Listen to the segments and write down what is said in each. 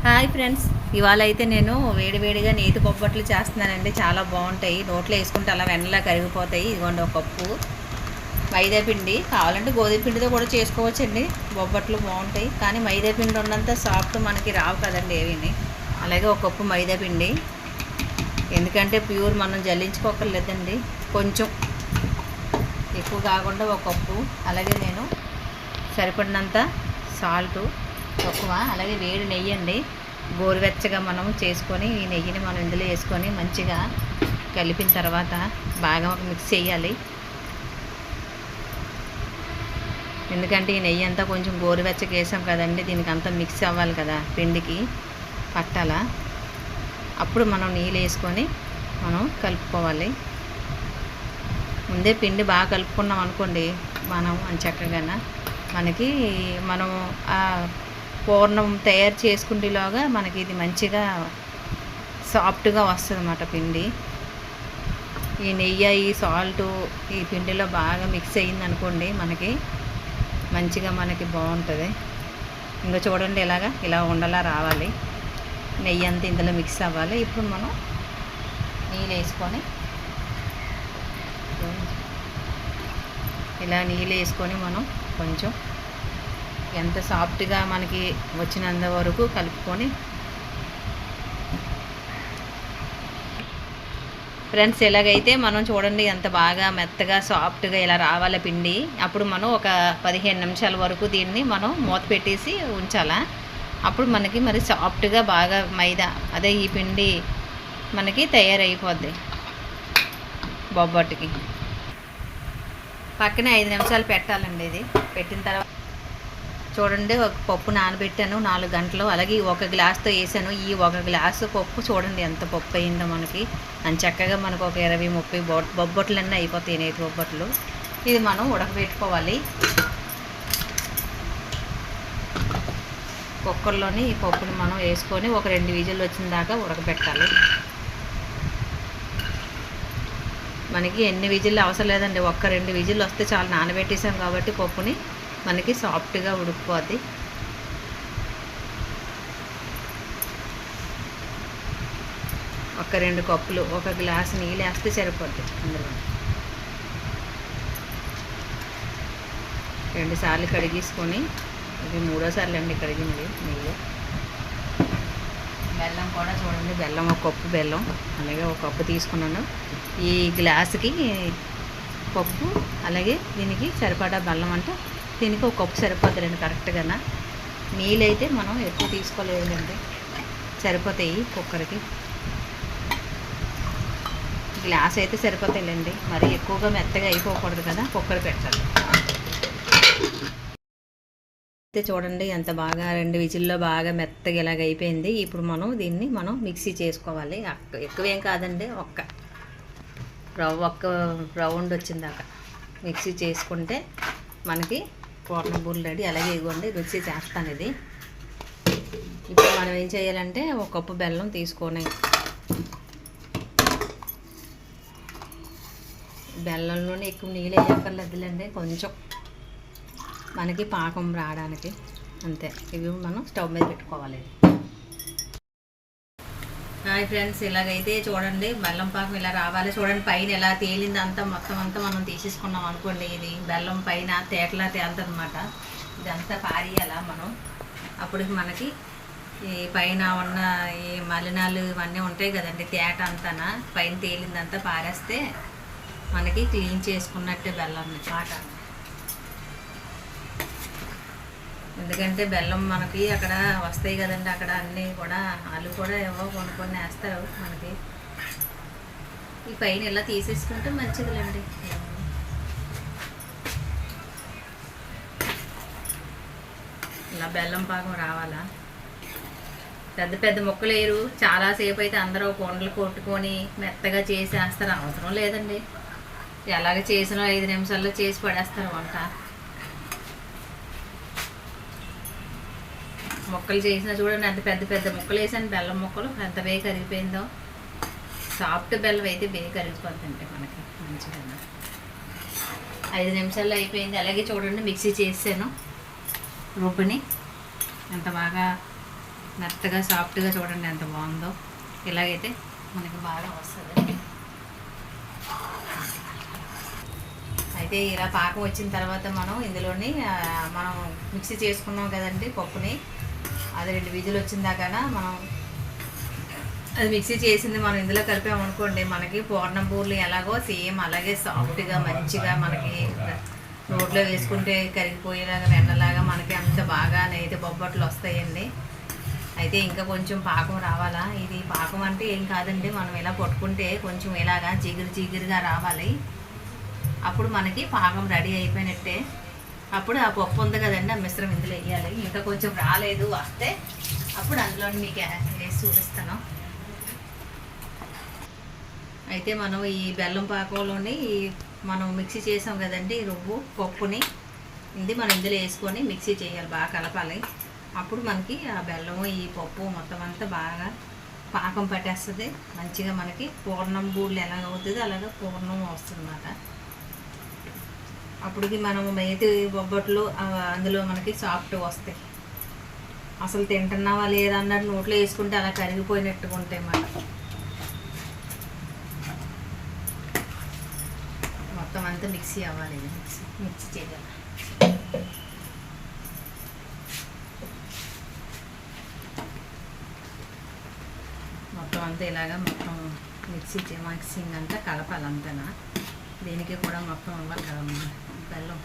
Hi friends, ఇవాళ అయితే నేను వేడివేడిగా నేతి బొబ్బట్లు చేస్తున్నానండి. చాలా బాగుంటాయి. నోట్లో వేసుకుంటే అలా వెన్నలా కరిగిపోతాయి. ఇదిగోండి ఒక కప్పు మైదా పిండి. కావాలంటే గోధుమ పిండితో కూడా చేసుకోవచ్చండి. బొబ్బట్లు బాగుంటాయి, కానీ మైదా పిండి ఉన్నంత సాఫ్ట్ మనకి రావు కదండి ఏవిని. అలాగే ఒక కప్పు మైదా పిండి, ఎందుకంటే ప్యూర్ మనం జల్లించుకోకర్లేదండి. కొంచెం ఎక్కువ కాకుండా ఒక కప్పు. అలాగే నేను సరిపడినంత సాల్టు తక్కువ. అలాగే వేడి నెయ్యి అండి, గోరువెచ్చగా మనం చేసుకొని ఈ నెయ్యిని మనం ఇందులో వేసుకొని మంచిగా కలిపిన తర్వాత బాగా మిక్స్ చేయాలి. ఎందుకంటే ఈ నెయ్యి అంతా కొంచెం గోరువెచ్చగా వేసాం కదండి, దీనికి అంతా మిక్స్ అవ్వాలి కదా, పిండికి పట్టాల. అప్పుడు మనం నీళ్ళు వేసుకొని మనం కలుపుకోవాలి. ముందే పిండి బాగా కలుపుకున్నాం అనుకోండి, మనం చక్కగా మనకి మనం పూర్ణం తయారు చేసుకునేలాగా మనకి ఇది మంచిగా సాఫ్ట్గా వస్తుంది అన్నమాట పిండి. ఈ నెయ్యి, ఈ సాల్టు ఈ పిండిలో బాగా మిక్స్ అయ్యింది అనుకోండి, మనకి మంచిగా మనకి బాగుంటుంది. ఇంకా చూడండి, ఇలా ఉండలా రావాలి. నెయ్యి అంతా ఇందులో మిక్స్ అవ్వాలి. ఇప్పుడు మనం నీళ్ళు వేసుకొని నీళ్ళు వేసుకొని మనం కొంచెం ఎంత సాఫ్ట్గా మనకి వచ్చినంత వరకు కలుపుకొని, ఫ్రెండ్స్ ఎలాగైతే మనం చూడండి ఎంత బాగా మెత్తగా సాఫ్ట్గా ఇలా రావాలి పిండి. అప్పుడు మనం ఒక 15 నిమిషాల వరకు దీన్ని మనం మూత పెట్టేసి ఉంచాలా. అప్పుడు మనకి మరి సాఫ్ట్గా బాగా మైదా అదే ఈ పిండి మనకి తయారైపోద్ది బొబ్బట్టుకి. పక్కన 5 నిమిషాలు పెట్టాలండి. ఇది పెట్టిన తర్వాత చూడండి, ఒక పప్పు నానబెట్టాను 4 గంటలు. అలాగే ఒక గ్లాస్తో వేసాను. ఈ ఒక గ్లాసు పప్పు చూడండి ఎంత పప్పు అయిందో మనకి. అని చక్కగా మనకు ఒక 20-30 బొబ్బట్లన్నీ అయిపోతాయి, నేతి బొబ్బట్లు. ఇది మనం ఉడకబెట్టుకోవాలి. కుక్కర్లోని ఈ పప్పుని మనం వేసుకొని ఒక 2 విజిల్లు వచ్చిన దాకా ఉడకబెట్టాలి. మనకి ఎన్ని విజిల్లు అవసరం లేదండి, ఒక్క 2 విజిల్లు వస్తే చాలా. నానబెట్టేసాం కాబట్టి పప్పుని మనకి సాఫ్ట్గా ఉడికిపోద్ది. ఒక 2 కప్పులు, ఒక గ్లాసు నీళ్ళు వేస్తే సరిపోద్ది. అందులో 2 సార్లు కడిగేసుకొని, ఇది 3వ సార్లు అండి కడిగింది నీళ్ళు. బెల్లం కూడా చూడండి, బెల్లం ఒక కప్పు బెల్లం, అలాగే ఒక కప్పు తీసుకున్నాను. ఈ గ్లాసుకి పప్పు, అలాగే దీనికి సరిపడా బెల్లం, అంటే దీనికి ఒక కప్పు సరిపోతుందండి కరెక్ట్గా. నీళ్ళు అయితే మనం ఎక్కువ తీసుకోలేదండి, సరిపోతాయి కుక్కర్కి. గ్లాస్ అయితే సరిపోతాయిలేండి, మరి ఎక్కువగా మెత్తగా అయిపోకూడదు కదా, కుక్కర్ పెట్టాలి. అయితే చూడండి ఎంత బాగా 2 విజిల్లో బాగా మెత్తగా ఇలాగ అయిపోయింది. ఇప్పుడు మనం దీన్ని మిక్సీ చేసుకోవాలి. ఎక్కువేం కాదండి, ఒక్క రౌండ్ వచ్చిందాకా మిక్సీ చేసుకుంటే మనకి పూర్ణ బూరెలు రెడీ. అలాగే ఇవ్వండి, రుచి చేస్తాను ఇది. ఇప్పుడు మనం ఏం చేయాలంటే ఒక కప్పు బెల్లం తీసుకొని, బెల్లంలోనే ఎక్కువ నీళ్ళు వేయక్కర్లేదులేండి, కొంచెం మనకి పాకం రావడానికి అంతే. ఇవి మనం స్టవ్ మీద పెట్టుకోవాలి. హాయ్ ఫ్రెండ్స్, ఇలాగైతే చూడండి బెల్లం పాకం ఇలా రావాలి. చూడండి పైన ఎలా తేలింది అంతా, మొత్తం అంతా మనం తీసేసుకున్నాం అనుకోండి, ఇది బెల్లం పైన తేటలా తేలుతుంది అనమాట. ఇదంతా పారేయాలా మనం. అప్పుడు మనకి ఈ పైన ఉన్న ఈ మలినాలు ఇవన్నీ ఉంటాయి కదండి, తేట అంతా పైన తేలిందంతా పారేస్తే మనకి క్లీన్ చేసుకున్నట్టే బెల్లం పాకాన్ని. ఎందుకంటే బెల్లం మనకి అక్కడ వస్తాయి కదండి, అక్కడ అన్నీ కూడా వాళ్ళు కూడా ఏవో కొన్ని వేస్తారు మనకి. ఈ పైన ఇలా తీసేసుకుంటే మంచిదిలేండి. ఇలా బెల్లం పాకం రావాలా. పెద్ద పెద్ద ముక్కలు వేయరు, చాలాసేపు అయితే అందరూ కొండలు కొట్టుకొని మెత్తగా చేసేస్తారు. అవసరం లేదండి, ఎలాగ చేసినా 5 నిమిషాల్లో చేసి పడేస్తారు వంట. ముక్కలు చేసినా చూడండి ఎంత పెద్ద పెద్ద ముక్కలు వేసాను, బెల్లం ముక్కలు ఎంత బేగా కరిగిపోయిందో. సాఫ్ట్ బెల్లం అయితే బేగా కరిగిపోతుందంటే మనకి మంచిగా 5 నిమిషాల్లో అయిపోయింది. అలాగే చూడండి మిక్సీ చేసాను రుబ్బుని ఎంత బాగా మెత్తగా సాఫ్ట్గా చూడండి ఎంత బాగుందో. ఇలాగైతే మనకి బాగా వస్తుంది. అయితే ఇలా పాకం వచ్చిన తర్వాత మనం ఇందులోని మనం మిక్సీ చేసుకున్నాం కదండి పప్పుని, అది 2 విజిల్ వచ్చిన దాకా మనం అది మిక్సీ చేసింది మనం ఇందులో కలిపామనుకోండి, మనకి పూర్ణం బూర్లు ఎలాగో సేమ్ అలాగే సాఫ్ట్గా మంచిగా మనకి నోట్లో వేసుకుంటే కరిగిపోయేలాగా వెన్నలాగా మనకి అంత బాగా అయితే బొబ్బట్లు వస్తాయండి. అయితే ఇంకా కొంచెం పాకం రావాలా. ఇది పాకం అంటే ఏం కాదండి, మనం ఇలా పట్టుకుంటే కొంచెం ఇలాగా జిగురుగా రావాలి. అప్పుడు మనకి పాకం రెడీ అయిపోయినట్టే. అప్పుడు ఆ పప్పు ఉంది కదండి, ఆ మిశ్రమం ఇందులో వేయాలి. ఇంకా కొంచెం రాలేదు, వస్తే అప్పుడు అందులో మీకు వేసి చూపిస్తాను. అయితే మనం ఈ బెల్లం పాకంలోని మనం మిక్సీ చేసాం కదండి రుబ్బు పప్పుని, ఇది మనం ఇందులో వేసుకొని మిక్సీ చేయాలి, బాగా కలపాలి. అప్పుడు మనకి ఆ బెల్లం ఈ పప్పు మొత్తం అంతా బాగా పాకం పట్టేస్తుంది. మంచిగా మనకి పూర్ణం బూళ్ళు ఎలాగ అవుతుంది అలాగ పూర్ణం వస్తుంది అన్నమాట. అప్పటికి మనం మేతి బొబ్బట్లు అందులో మనకి సాఫ్ట్ వస్తాయి. అసలు తింటున్నావా లేదా అన్నట్టు నోట్లో వేసుకుంటే అలా కరిగిపోయినట్టుగా ఉంటాయి అన్నమాట. మొత్తం అంతా మిక్సీ అవ్వాలి, మిక్సీ చేయాలి. మొత్తం అంతా ఇలాగా మొత్తం మిక్సింగ్ అంతా కలపాలి అంతనా. దీనికి కూడా మొత్తం అవ్వాలి కదా బెల్లం.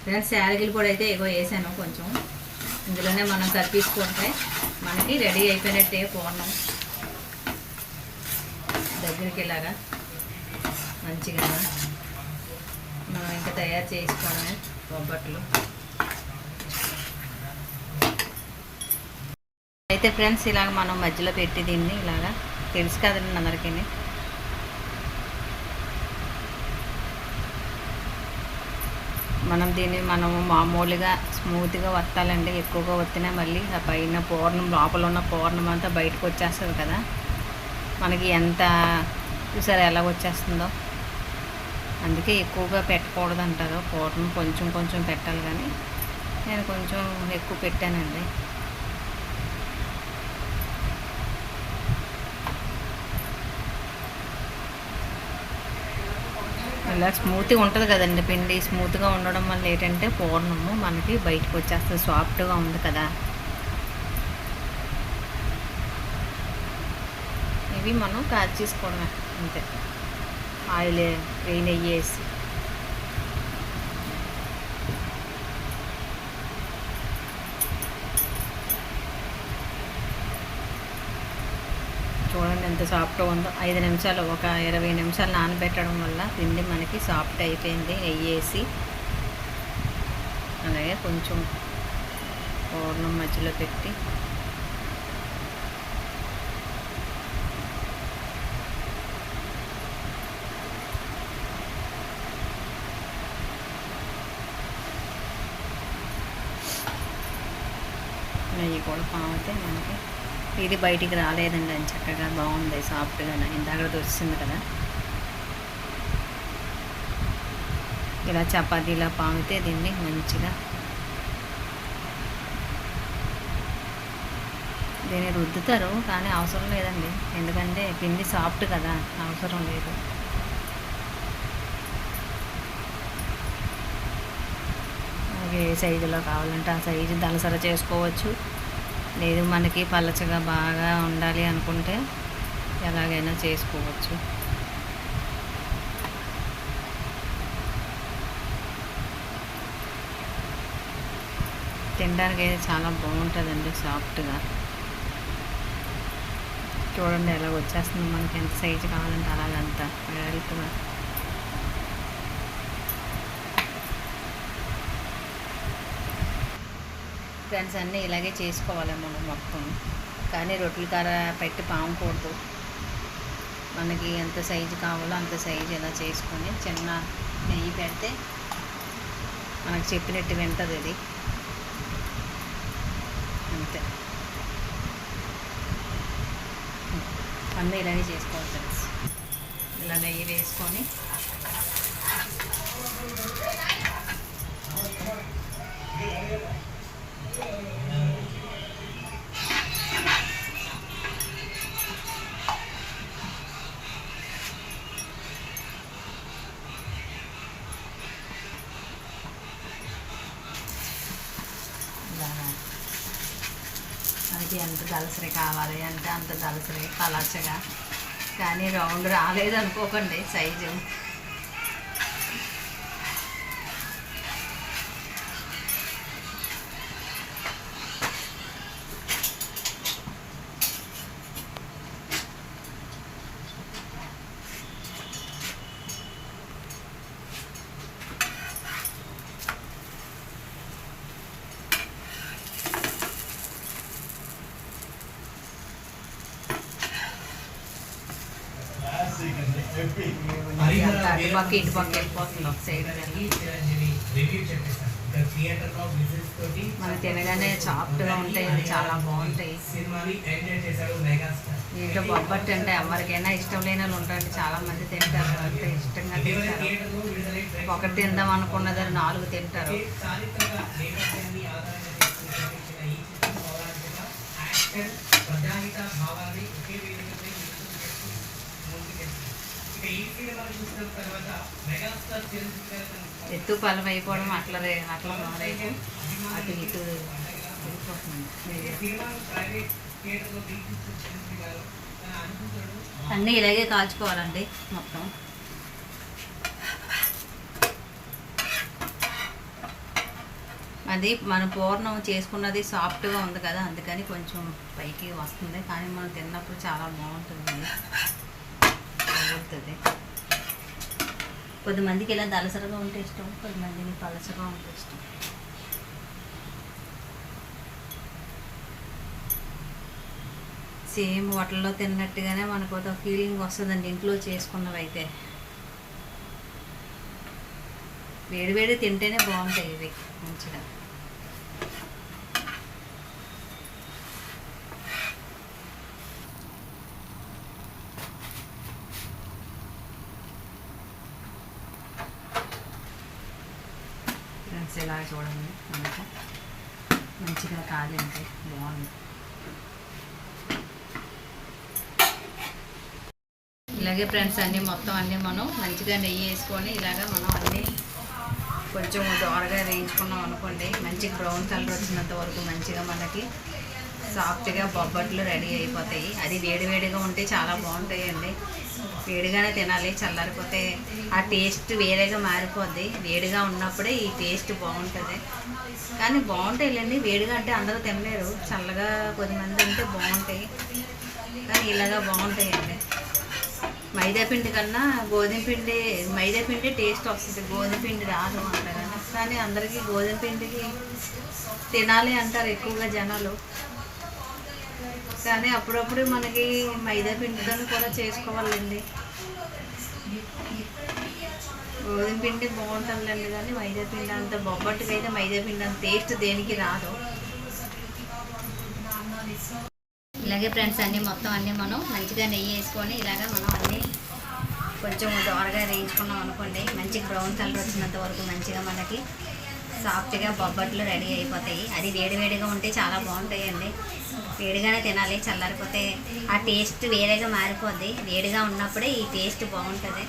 ఫ్రెండ్స్ యాలకుల పొడి అయితే ఎగో వేసాను కొంచెం, ఇందులోనే మనం కలిపేసుకుంటే మనకి రెడీ అయిపోయినట్టే పూర్ణం. దగ్గరికి ఇలాగా మంచిగా మనం ఇంకా తయారు చేసుకోవడమే బొబ్బట్లు. అయితే ఫ్రెండ్స్ ఇలాగ మనం మధ్యలో పెట్టి దీన్ని ఇలాగా తెలుసు కదండి అందరికీ. మనం దీన్ని మనము మామూలుగా స్మూత్గా వత్తాలండి. ఎక్కువగా వత్తినా మళ్ళీ ఆ పైన పూర్ణం లోపల ఉన్న పూర్ణం అంతా బయటకు వచ్చేస్తుంది కదా, మనకి ఎంత చూసారా ఎలా వచ్చేస్తుందో. అందుకే ఎక్కువగా పెట్టకూడదు అంటారు, పూర్ణం కొంచెం కొంచెం పెట్టాలి. కానీ నేను కొంచెం ఎక్కువ పెట్టానండి. ఇలా స్మూత్గా ఉంటుంది కదండి పిండి. స్మూత్గా ఉండడం వల్ల ఏంటంటే పూర్ణము మనకి బయటకు వచ్చేస్తుంది, సాఫ్ట్గా ఉంది కదా. ఇవి మనం కాచి చేసుకోవడమే అంతే, ఆయిల్ నెయ్యి వేసి. చూడండి ఎంత సాఫ్ట్గా ఉందో. 5 నిమిషాలు, ఒక 20 నిమిషాలు నానబెట్టడం వల్ల పిండి మనకి సాఫ్ట్ అయిపోయింది. నెయ్యి వేసి అలాగే కొంచెం పూర్ణం మధ్యలో పెట్టి నెయ్యి కూడా పామితే మనకి ఇది బయటికి రాలేదండి, అని చక్కగా బాగుంది సాఫ్ట్గా. ఇందాక వచ్చింది కదా. ఇలా చపాతీలా పామితే దీన్ని మంచిగా దీన్ని రుద్దుతారు, కానీ అవసరం లేదండి. ఎందుకంటే పిండి సాఫ్ట్ కదా, అవసరం లేదు. ఏ సైజులో కావాలంటే ఆ సైజు దలసర చేసుకోవచ్చు. లేదు మనకి పలచగా బాగా ఉండాలి అనుకుంటే ఎలాగైనా చేసుకోవచ్చు. తినడానికి అయితే చాలా బాగుంటుందండి సాఫ్ట్గా. చూడండి ఎలా వచ్చేస్తుంది మనకి, ఎంత సైజు కావాలంటే అలాగంతా వెడల్పుగా. ఫ్రెండ్స్ అన్నీ ఇలాగే చేసుకోవాలి మనం మొత్తం. కానీ రొట్టెల కార పెట్టి పామకూడదు. మనకి ఎంత సైజు కావాలో అంత సైజు ఇలా చేసుకొని చిన్న నెయ్యి పెడితే మనకు చెప్పినట్టు వింటుంది ఇది. అంతే, అన్నీ ఇలాగే చేసుకోవాలి ఫ్రెండ్స్. ఇలా నెయ్యి వేసుకొని మనకి ఎంత దలసరి కావాలి అంటే అంత దలసరి పలచగా, కానీ రౌండ్ రాలేదు అనుకోకండి సైజు. అటుపక్క ఇటుపక్క వెళ్ళిపోతుంది ఒక సైడ్. మనం తినగానే సాఫ్ట్గా ఉంటాయి, చాలా బాగుంటాయి. ఇంట్లో బొబ్బట్టు అంటే ఎవరికైనా ఇష్టం లేని వాళ్ళు ఉంటారు, చాలా మంది తింటారు, అంటే ఇష్టంగా తింటారు. ఒకటి తిందాం అనుకున్నది 4 తింటారు. ఎత్తు పలం అయిపోవడం అట్లా అట్లా రేపు అటు ఇటు అన్నీ ఇలాగే కాల్చుకోవాలండి మొత్తం. అది మన పూర్ణం చేసుకున్నది సాఫ్ట్గా ఉంది కదా, అందుకని కొంచెం పైకి వస్తుంది, కానీ మనం తిన్నప్పుడు చాలా బాగుంటుంది. బాగుంటుంది. కొద్దిమందికి ఇలా దలసరగా ఉంటే ఇష్టం, కొద్దిమందికి పలసగా ఉంటే ఇష్టం. సేమ్ హోటల్లో తిన్నట్టుగానే మనకు ఒక ఫీలింగ్ వస్తుందండి ఇంట్లో చేసుకున్నవి అయితే. వేడివేడి తింటేనే బాగుంటాయి ఇవి మంచిగా. ఇలా చూడండి మనకు మంచిగా కాలింటే బాగుంది. ఇలాగే ఫ్రెండ్స్ అన్నీ మొత్తం అన్నీ మనం మంచిగా నెయ్యి వేసుకొని ఇలాగ మనం అన్నీ కొంచెం దోరగా వేయించుకున్నాం అనుకోండి, మంచి బ్రౌన్ కలర్ వచ్చినంత వరకు మంచిగా మనకి సాఫ్ట్గా బొబ్బట్లు రెడీ అయిపోతాయి. అది వేడివేడిగా ఉంటే చాలా బాగుంటాయండి. వేడిగానే తినాలి, చల్లారిపోతే ఆ టేస్ట్ వేరేగా మారిపోద్ది. వేడిగా ఉన్నప్పుడే ఈ టేస్ట్ బాగుంటుంది, కానీ బాగుంటాయిలేండి. వేడిగా అంటే అందరూ తినలేరు, చల్లగా కొద్దిమంది ఉంటే బాగుంటాయి, కానీ ఇలాగా బాగుంటాయండి. మైదాపిండి కన్నా గోధుమ పిండి, మైదాపిండి టేస్ట్ వస్తుంది, గోధుమ పిండి రాదు అంతగా. కానీ అందరికీ గోధుమ పిండికి తినాలి అంటారు ఎక్కువగా జనాలు, కానీ అప్పుడప్పుడు మనకి మైదా పిండితో కూడా చేసుకోవాలండి. గోధుమ పిండి బాగుంటుందండి, కానీ మైదా పిండి అంత బొబ్బట్టుకి అయితే మైదా పిండి అంత టేస్ట్ దేనికి రాదు. ఇలాగే ఫ్రెండ్స్ అన్నీ మొత్తం అన్నీ మనం మంచిగా నెయ్యి వేసుకొని ఇలాగ మనం అన్నీ కొంచెం దోరగా వేయించుకున్నాం అనుకోండి, మంచి బ్రౌన్ కలర్ వచ్చినంత వరకు మంచిగా మనకి సాఫ్ట్గా బొబ్బట్లు రెడీ అయిపోతాయి. అది వేడివేడిగా ఉంటే చాలా బాగుంటాయండి. వేడిగానే తినాలి, చల్లారిపోతే ఆ టేస్ట్ వేరేగా మారిపోద్ది. వేడిగా ఉన్నప్పుడే ఈ టేస్ట్ బాగుంటుంది,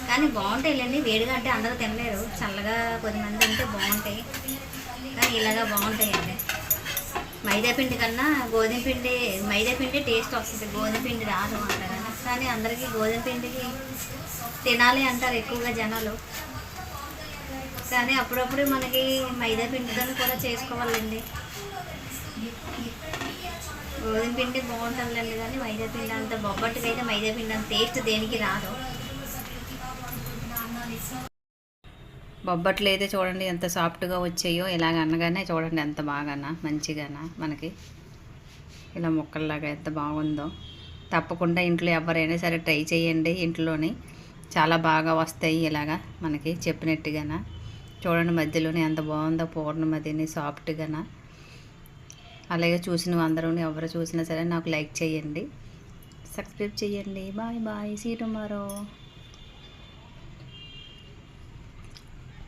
కానీ బాగుంటాయిలేండి. వేడిగా అంటే అందరూ తినలేరు, చల్లగా కొద్దిమంది ఉంటే బాగుంటాయి, కానీ ఇలాగా బాగుంటాయండి. మైదాపిండి కన్నా గోధుమ పిండి, మైదాపిండి టేస్ట్ వస్తుంది, గోధుమ పిండి రాదు అంటారు, కానీ అందరికీ గోధుమ పిండికి తినాలి అంటారు ఎక్కువగా జనాలు, కానీ అప్పుడప్పుడు మనకి మైదా పిండితో కూడా చేసుకోవాలండి. గోధుమ పిండి బాగుంటుందండి, కానీ మైదా పిండి అంత బొబ్బట్టుకి అయితే మైదా పిండి అంత టేస్ట్ దేనికి రాదు. బొబ్బట్లు అయితే చూడండి ఎంత సాఫ్ట్గా వచ్చాయో, ఇలాగ అనగానే చూడండి ఎంత బాగానా మంచిగానా మనకి ఇలా ముక్కల్లాగా ఎంత బాగుందో. తప్పకుండా ఇంట్లో ఎవరైనా సరే ట్రై చేయండి, ఇంట్లోని చాలా బాగా వస్తాయి ఇలాగా మనకి చెప్పినట్టుగానా. చూడండి మధ్యలోనే ఎంత బాగుందో పూర్ణమదిని సాఫ్ట్గానా. అలాగే చూసిన అందరూ ఎవరు చూసినా సరే నాకు లైక్ చేయండి, సబ్స్క్రైబ్ చేయండి. Bye bye, see tomorrow.